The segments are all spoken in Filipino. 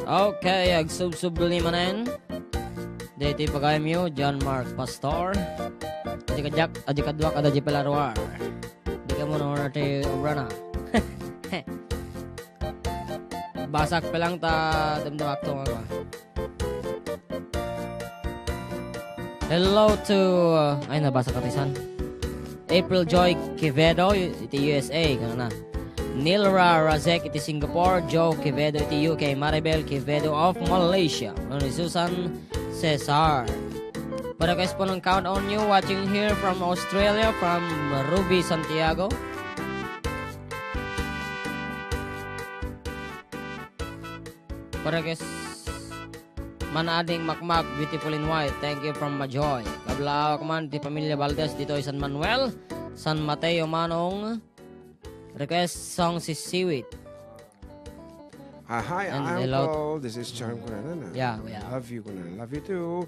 Okay, agsubsub ni Manen. Dito pagayam yo, John Mark Pastor. Aji ka Jack, aji ka Duak, ada Pelarwar. Di ka mo na natin obrana. Basak pa lang ta damdamak to nga. Hello to, ay nabasa katisan. April Joy Quevedo, iti USA, kana na. Nilra Razek, iti Singapore. Joe Quevedo, iti UK. Maribel Quevedo of Malaysia. Susan Cesar. Para guys po ng count on you watching here from Australia, from Ruby Santiago. Para guys Manading Makmak, beautiful in white. Thank you from Majoy. Kablawak man, ti Pamilya Valdez, dito ay San Manuel. San Mateo Manong. Request song si Seaweed. Hi, Uncle. This is Charm Kunana. Yeah. Love you, Kunana. Love you too.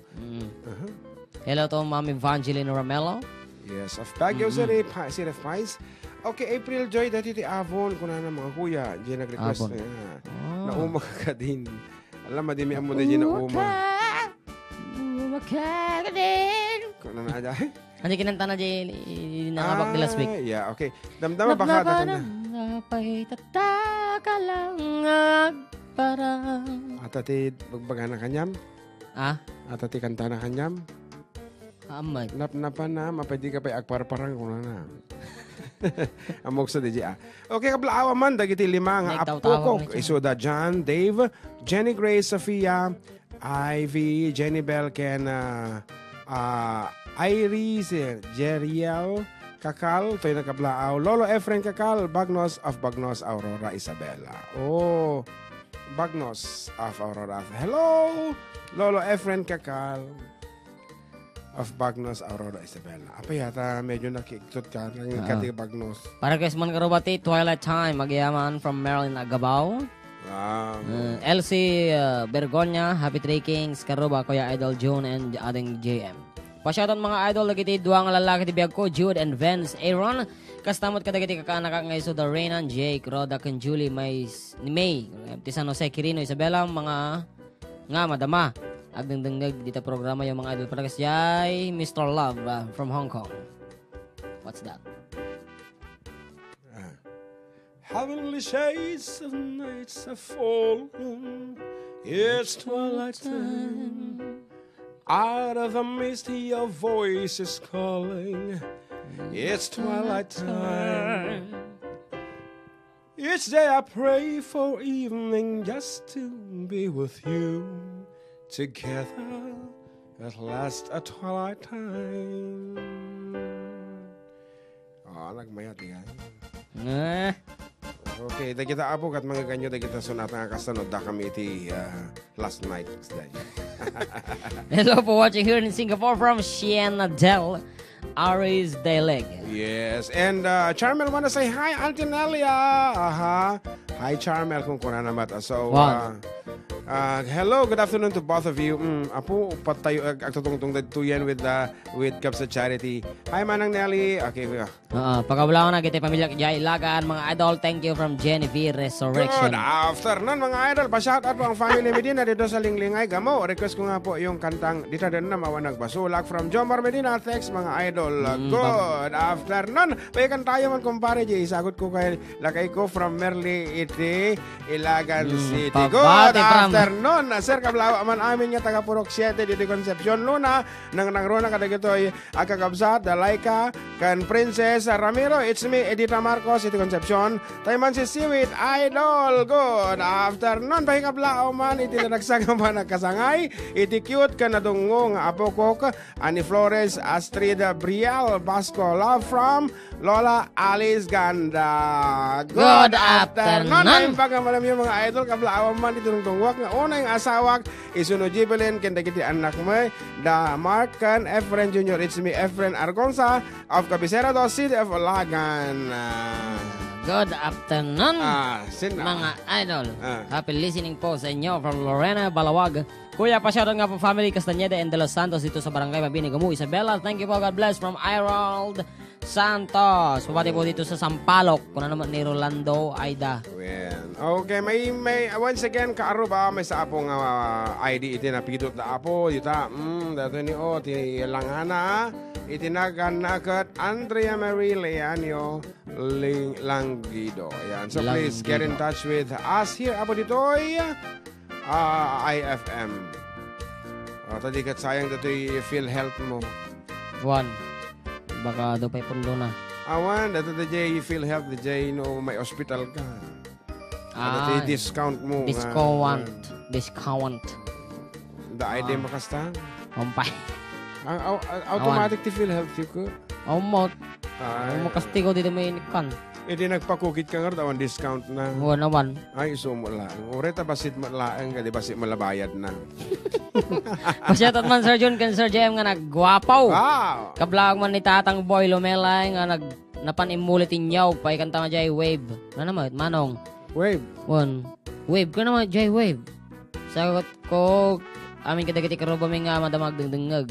Hello to Ma'am Evangeline Romelo. Yes, of Baguio City, City of Pies. Okay, April Joy, dati ti Avon, Kunana mga kuya. Diyan nag-request na nauma ka din. Alam mo, di mi amo na dyan nauma. Uma ka din. Kunana na dyan? Hindi kinanta na dyan, nakabak di last week. Yeah, okay. Damdama baka ka na. Napay tatakalang agparang. Atati, bagbaga na kanyam? Atati kanta na kanyam? Amay. Napa na, mapwede ka pa agparparang kunana. Amok sa DJ. Okay, kablaawa man, dagiti lima nga apukok. Isuda John, Dave, Jenny Grace, Sofia, Ivy, Jenny Bell, Ken, Iris, Jeriel, Kakal, to'y nakablaaw. Lolo Efren Kakal, Bagnos of Bagnos, Aurora, Isabela. Oh, Bagnos of Aurora. Hello, Lolo Efren Kakal of Bagnos, Aurora, Isabela. Apa yata medyo nakiktot ka ng kati Bagnos. Para guys man karubati, Twilight Time, magyaman from Maryland, Agabao. Wow. Elsie Bergonya, Happy Trekings, Karuba, Kuya Idol June, and ading JM. Pasyatan mga idol, lagiti duwa nga lalaki ti biyag ko, Jude and Vince Aaron. Kastamot ka dagiti kakaanak nga iso da Reynan, Jake, Roda, and Julie, May, ti San Jose, Quirino, Isabela, mga nga madama. Agdang-dangdag dito programa yung mga idol. Para kasi Mr. Love from Hong Kong. What's that? Heavenly shades of nights have fallen. It's twilight time. Out of the mist your voice is calling. It's twilight time. Each day I pray for evening just to be with you. Together at last at twilight time. Nagmayat yan. Okay, da kita apo kat mga ganyo da kita sunat nga kasunod da kami iti last night. Hello for watching here in Singapore from Sienna Del Aris Deleg. Yes, and Charmel wanna say hi, Auntie Nelia. Hi Charmel kung kuna namat. So, hello, good afternoon to both of you. Apo patayo agtutungtong tuyan with Cups of Charity. Hi Manang Nelly. Okay, pagkabulakan na kita pamilya kaya ilagaan mga idol. Thank you from Genevieve Resurrection. Good afternoon mga idol. Pa-shout out po ang family Medina dito sa Linglingay. Gamo, request ko nga po yung kantang Dito din na mawanag basulak from Jomar Medina. Thanks mga idol. Good afternoon. Payakan tayo man kumpare Jay. Sagot ko kay lakay ko from Merli iti Ilagan City. Good afternoon. Sir kablawa man amin nga taga Purok 7 dito Concepcion Luna. Nang nangrona kadagitoy akakabsat Dalaika kan Princess Ramiro. It's me Edita Marcos iti Concepcion. Tayman si Seaweed Idol. Good afternoon. Payakan man iti nagsaga man nagkasangay. Iti cute ka na dungo nga apokok Ani Flores Astrid Brial Basco. Love from Lola Alice Ganda. Good afternoon. Ayun pagkamalam yung mga idol kablaawan man iti tungtungwak nga una yung asawak isuno Jibelin kenda kiti anak mo da Mark kan Efren Jr. It's me Efren Argonza of Cabecera do City of Olagan. Good afternoon, Sina. mga idol. Happy listening po sa inyo from Lorena, Balawag. Kuya, pa-shoutout nga po family Castañeda and De Los Santos dito sa Barangay Mabini, Gamu, Isabela. Thank you po, God bless from Irold Santos. Pabati po dito sa Sampaloc. Kung ano naman ni Rolando, Aida. Okay, may once again kaaro ba may sa apong ID iti napidot na apo yuta. Dato ni ti langana itinagan na kat Andrea Marie Leanio Langido. Yan. So please get in touch with us here apo ditoy IFM. Tadi kat sayang dato'y feel health mo. One. Baka do pa'y pundo na. Awan, dato DJ feel health DJ no may hospital ka. Dato discount mo. Discount. The ID makasta? Umpay. Automatic ti feel healthy ko. Umot. Makasti ko dito may inikan. Di nagpakukit ka nga daw discount na. Naman. Ay, iso mo lang. Ureta basit mo lang ka, di basit mo labayad na. Pasyatot man Sir Jun kan Sir JM nga nagwapaw. Wow! Kablag man ni Tatang Boy Lumelay nga napanimulitin yaw pa ikanta nga jay wave. Ano naman, manong? Wave. Wave ka naman jay wave. Sagot ko, amin kadagiti karoba may nga madamag dengdengag.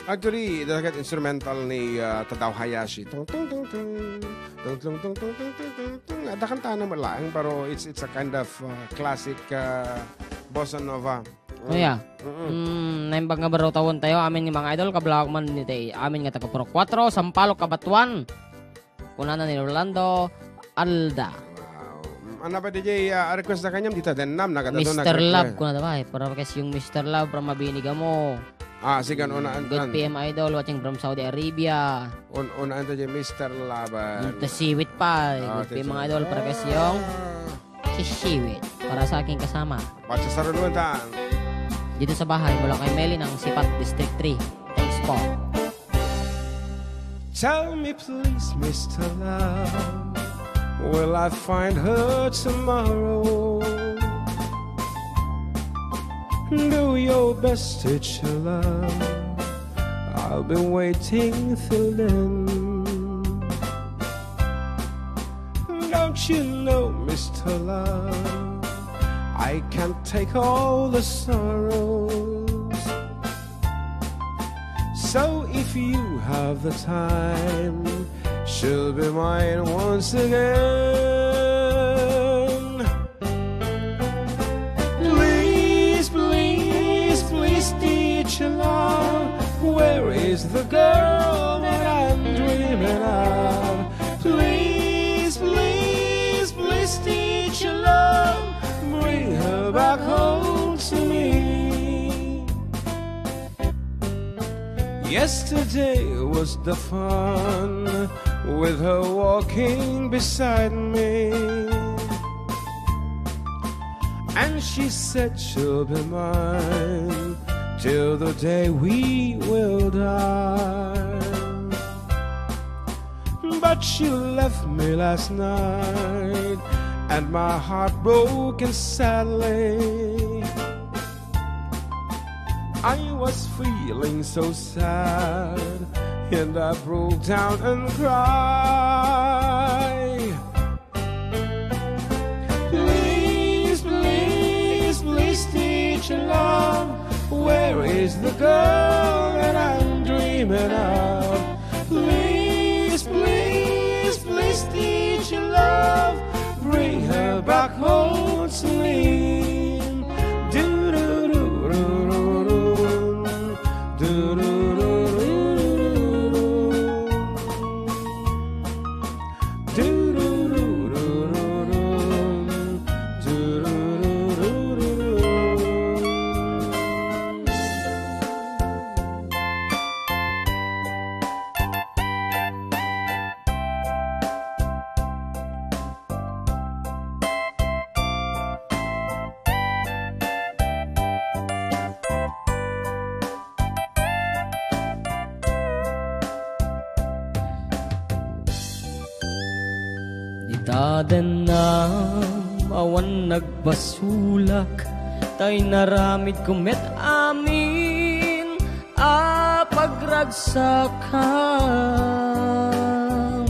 Actually, dagat instrumental ni Tadao Hayashi. Tung tung tung tung. Tung tung tung tung tung tung tung. Ada kanta na lang pero it's a kind of classic bossa nova. Oh yeah. Naimbag nga baro tawon tayo amin nga mga idol kablag man ni tay amin nga taga Puro 4 Sampaloc Kabatuan. Kunana ni Orlando Alda. Ano pa DJ request na kanyang dito denam Mr. Love kuna daw ay para kasi yung Mr. Love from Mabiniga mo. Sigan unaan. Good PM idol watching from Saudi Arabia. Unaan tayo Mr. Laban. The Siwit pa. Good PM mga idol para kasi yung si Siwit para sa aking kasama. Patsa sa rununtan. Dito sa bahay mula kay Meli ng Sipat District 3. Thanks po. Tell me please Mr. Love, will I find her tomorrow? Do your best to chill love, I'll be waiting till then. Don't you know, Mr. Love, I can't take all the sorrows. So if you have the time, she'll be mine once again. Teacher love, where is the girl that I'm dreaming of? Please, please, please, teacher love, bring her back home to me. Yesterday was the fun with her walking beside me. And she said she'll be mine till the day we will die. But she left me last night, and my heart broken sadly. I was feeling so sad, and I broke down and cried. Please, please, please, teacher love, where is the girl that I'm dreaming of? Please, please, please, teacher love, bring her back home to me. Dadan na awan nagbasulak, tay naramid kumet amin a pagragsakan.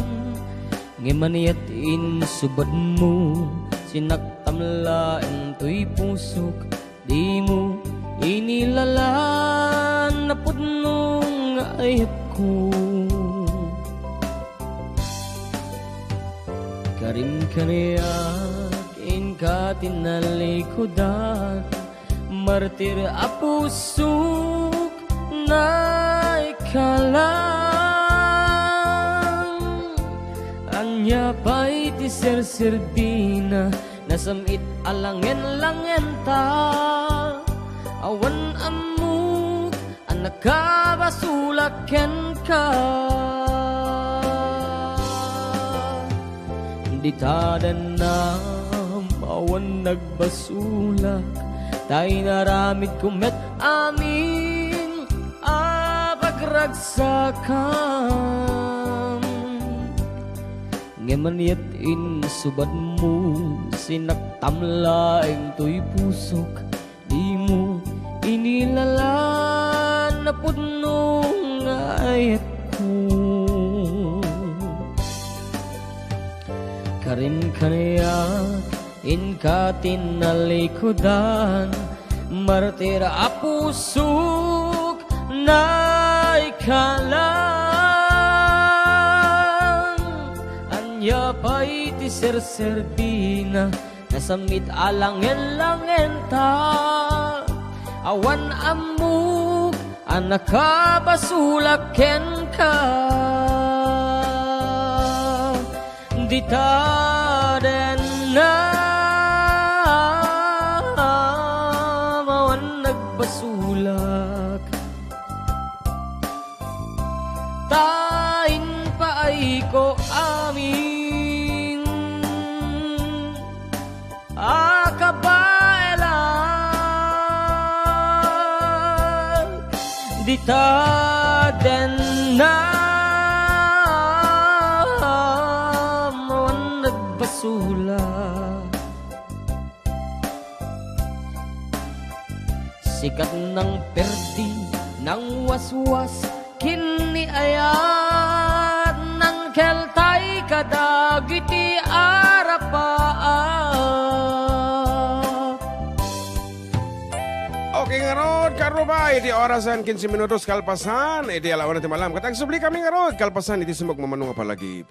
Ngimaniyat insubad mo, sinaktamlain to'y pusok, di mo inilalan na pudnong ayat ko. Karim kaniyak inka tinalikodan, martir a pusok na ikalang. Anya pa'y ti serserbina, nasamit alangen-langen ta. Awan amuk, anak ka basulaken ka. Di tadan na awan nagbasulak, tay naramid kumet amin apagragsakan. Ngemaniyat insubad mo, sinaktamlaing to'y pusok, di mo inilalan na pudnong ayat ko. Karin kaniyak inka tinalikodan, martir a pusok na ikalan. Anya pa'y ti serserbina, nasamit alangen-langen ta. Awan amuk, anak ka basulaken ka. Di taden na mawan nagbasulak, tain pa ay ko amin akabaelan. Di taden na sikat ng perdi, ng waswas, kini ayat ng keltay kadagiti arapaan. Okay nga rod, karuba, iti orasan 15 minutos kalpasan, iti alawan natin malam. Katang subli kami nga rod, kalpasan, iti sumag mamanong nga palagip.